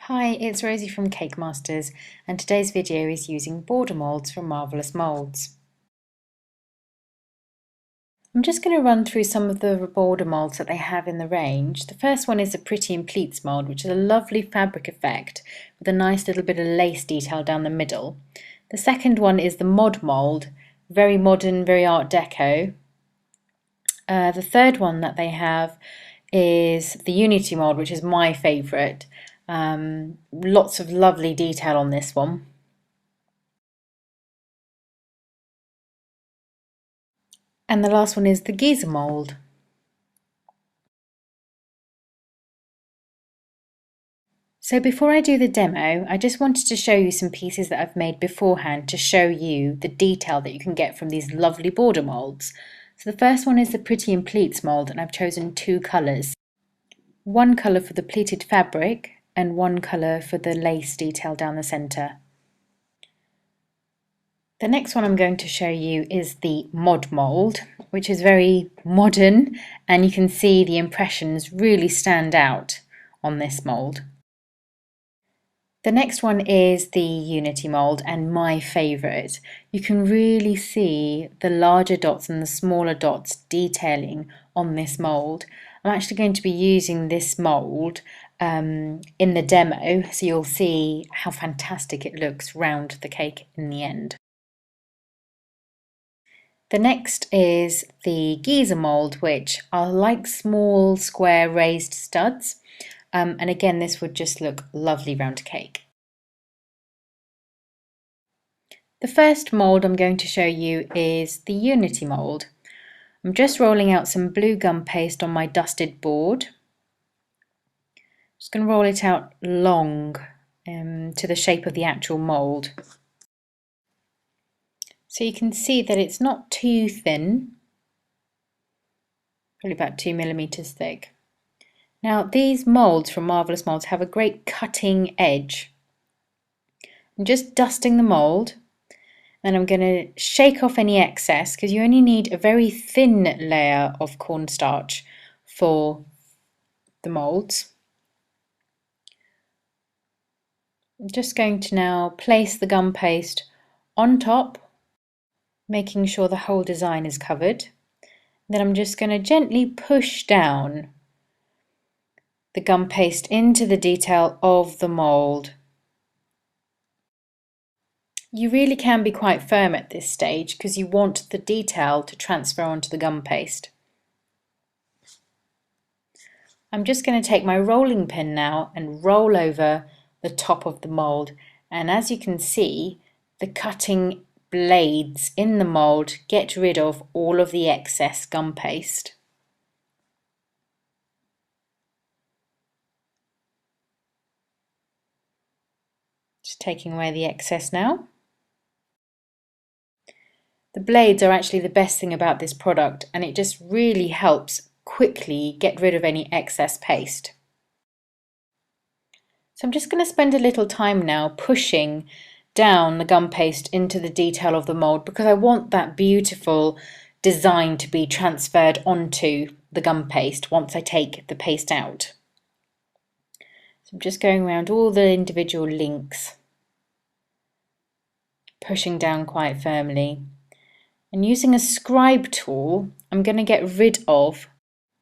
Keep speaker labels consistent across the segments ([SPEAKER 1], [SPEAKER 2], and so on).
[SPEAKER 1] Hi, it's Rosie from Cake Masters, and today's video is using border moulds from Marvellous Moulds. I'm just going to run through some of the border moulds that they have in the range. The first one is the Pretty in Pleats mould, which is a lovely fabric effect with a nice little bit of lace detail down the middle. The second one is the Mod mould, very modern, very Art Deco. The third one that they have is the Unity mould, which is my favourite. Lots of lovely detail on this one. And the last one is the Giza mould. So before I do the demo, I just wanted to show you some pieces that I've made beforehand to show you the detail that you can get from these lovely border moulds. So the first one is the Pretty in Pleats mould, and I've chosen two colours. One colour for the pleated fabric and one colour for the lace detail down the centre. The next one I'm going to show you is the Mod mould, which is very modern, and you can see the impressions really stand out on this mould. The next one is the Unity mould, and my favourite. You can really see the larger dots and the smaller dots detailing on this mould. I'm actually going to be using this mould in the demo, so you'll see how fantastic it looks round the cake in the end. The next is the Giza mould, which are like small square raised studs, and again this would just look lovely round a cake. The first mould I'm going to show you is the Unity mould. I'm just rolling out some blue gum paste on my dusted board. Just going to roll it out long to the shape of the actual mould. So you can see that it's not too thin, probably about 2 millimeters thick. Now these moulds from Marvellous Moulds have a great cutting edge. I'm just dusting the mould, and I'm going to shake off any excess because you only need a very thin layer of cornstarch for the moulds. I'm just going to now place the gum paste on top, making sure the whole design is covered. Then I'm just going to gently push down the gum paste into the detail of the mould. You really can be quite firm at this stage because you want the detail to transfer onto the gum paste. I'm just going to take my rolling pin now and roll over the top of the mould, and as you can see, the cutting blades in the mould get rid of all of the excess gum paste. Just taking away the excess now. The blades are actually the best thing about this product, and it just really helps quickly get rid of any excess paste. So I'm just going to spend a little time now pushing down the gum paste into the detail of the mould because I want that beautiful design to be transferred onto the gum paste once I take the paste out. So I'm just going around all the individual links, pushing down quite firmly. And using a scribe tool, I'm going to get rid of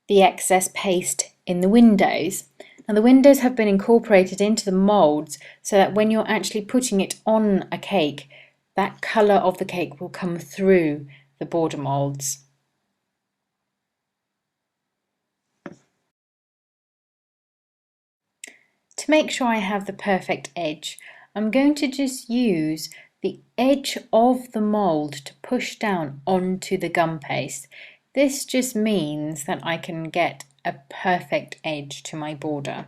[SPEAKER 1] the excess paste in the windows. Now the windows have been incorporated into the moulds so that when you're actually putting it on a cake, that colour of the cake will come through the border moulds. To make sure I have the perfect edge, I'm going to just use the edge of the mould to push down onto the gum paste. This just means that I can get a perfect edge to my border.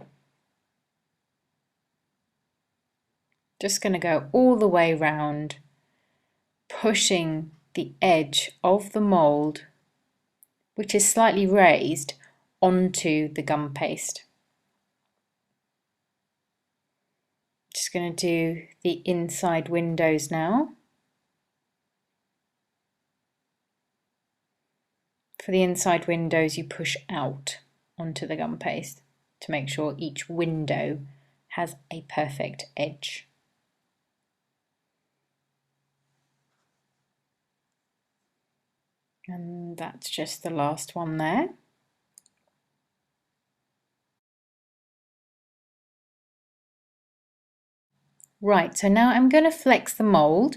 [SPEAKER 1] Just going to go all the way round, pushing the edge of the mould, which is slightly raised, onto the gum paste. Just going to do the inside windows now. For the inside windows, you push out onto the gum paste to make sure each window has a perfect edge. And that's just the last one there. Right, so now I'm going to flex the mould.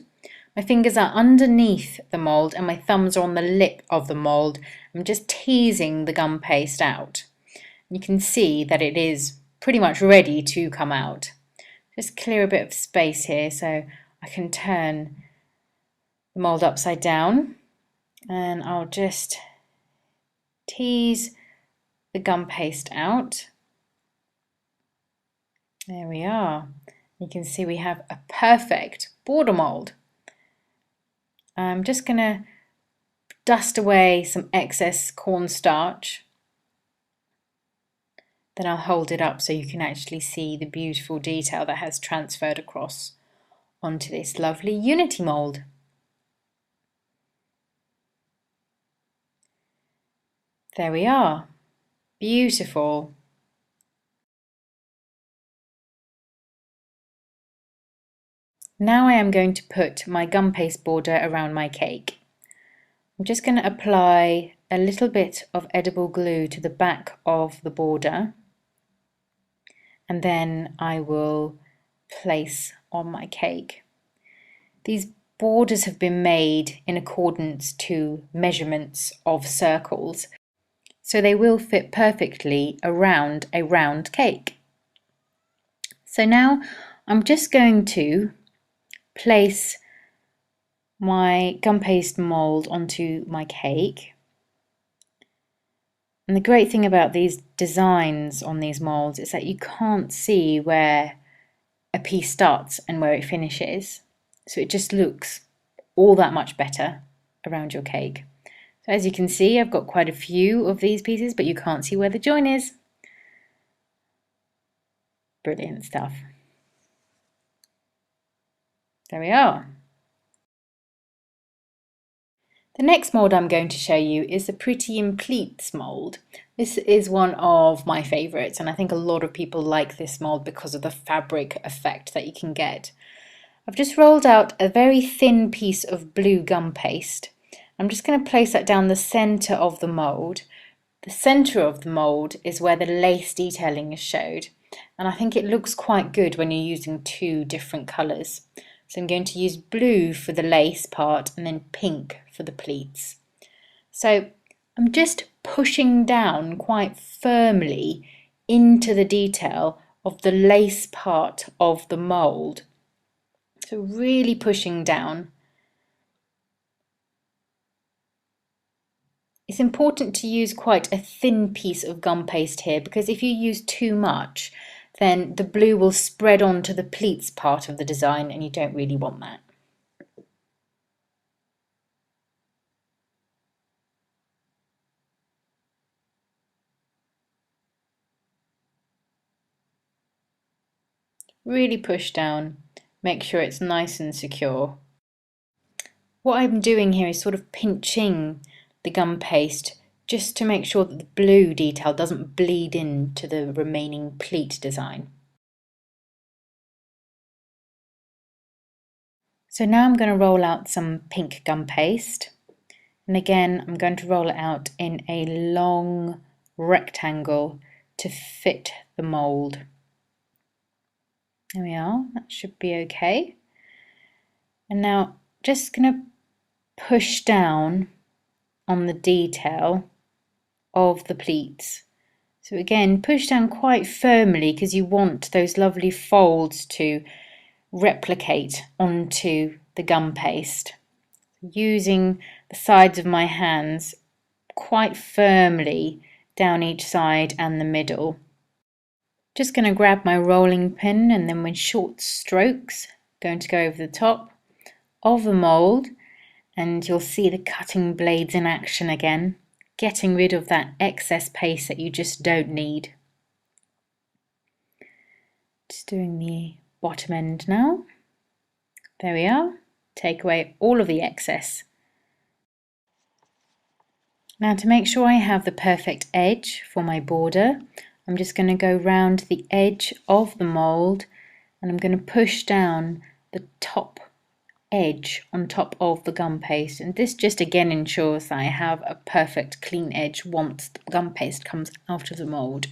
[SPEAKER 1] My fingers are underneath the mould and my thumbs are on the lip of the mould. I'm just teasing the gum paste out. You can see that it is pretty much ready to come out. Just clear a bit of space here so I can turn the mould upside down, and I'll just tease the gum paste out. There we are. You can see we have a perfect border mould. I'm just going to dust away some excess cornstarch. Then I'll hold it up so you can actually see the beautiful detail that has transferred across onto this lovely Unity mould. There we are. Beautiful. Now I am going to put my gum paste border around my cake. I'm just going to apply a little bit of edible glue to the back of the border, and then I will place on my cake. These borders have been made in accordance to measurements of circles, so they will fit perfectly around a round cake. So now I'm just going to place my gum paste mould onto my cake. And the great thing about these designs on these moulds is that you can't see where a piece starts and where it finishes. So it just looks all that much better around your cake. So as you can see, I've got quite a few of these pieces, but you can't see where the join is. Brilliant stuff. There we are. The next mould I'm going to show you is the Pretty in Pleats mould. This is one of my favourites, and I think a lot of people like this mould because of the fabric effect that you can get. I've just rolled out a very thin piece of blue gum paste. I'm just going to place that down the centre of the mould. The centre of the mould is where the lace detailing is showed, and I think it looks quite good when you're using two different colours. So I'm going to use blue for the lace part and then pink for the pleats. So I'm just pushing down quite firmly into the detail of the lace part of the mould. So really pushing down. It's important to use quite a thin piece of gum paste here, because if you use too much, then the blue will spread onto the pleats part of the design, and you don't really want that. Really push down, make sure it's nice and secure. What I'm doing here is sort of pinching the gum paste just to make sure that the blue detail doesn't bleed into the remaining pleat design. So now I'm going to roll out some pink gum paste, and again I'm going to roll it out in a long rectangle to fit the mould. There we are, that should be okay. And now just going to push down on the detail of the pleats. So again, push down quite firmly because you want those lovely folds to replicate onto the gum paste. Using the sides of my hands quite firmly down each side and the middle. Just going to grab my rolling pin, and then with short strokes, going to go over the top of the mould, and you'll see the cutting blades in action again, getting rid of that excess paste that you just don't need. Just doing the bottom end now. There we are. Take away all of the excess. Now, to make sure I have the perfect edge for my border, I'm just going to go round the edge of the mould and I'm going to push down the top edge on top of the gum paste, and this just again ensures that I have a perfect clean edge once the gum paste comes out of the mould.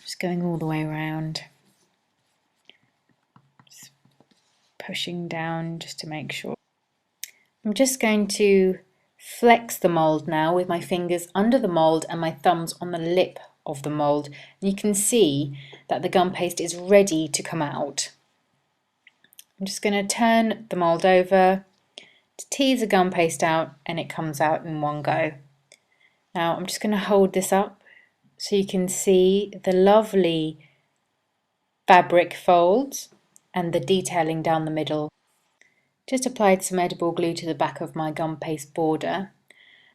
[SPEAKER 1] Just going all the way around, just pushing down just to make sure. I'm just going to flex the mould now with my fingers under the mould and my thumbs on the lip of the mould, and you can see that the gum paste is ready to come out. I'm just going to turn the mould over to tease the gum paste out, and it comes out in one go. Now I'm just going to hold this up so you can see the lovely fabric folds and the detailing down the middle. Just applied some edible glue to the back of my gum paste border,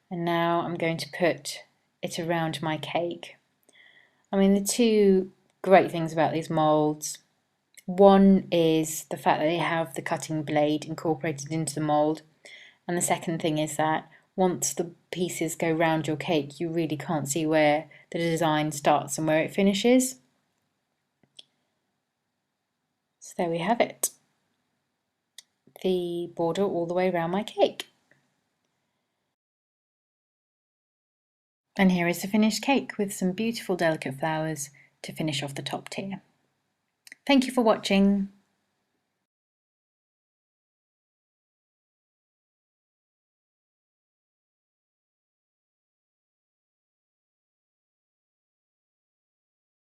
[SPEAKER 1] and now I'm going to put it around my cake. I mean, the two great things about these moulds, one is the fact that they have the cutting blade incorporated into the mould, and the second thing is that once the pieces go round your cake, you really can't see where the design starts and where it finishes. So there we have it, the border all the way around my cake. And here is the finished cake with some beautiful delicate flowers to finish off the top tier. Thank you for watching.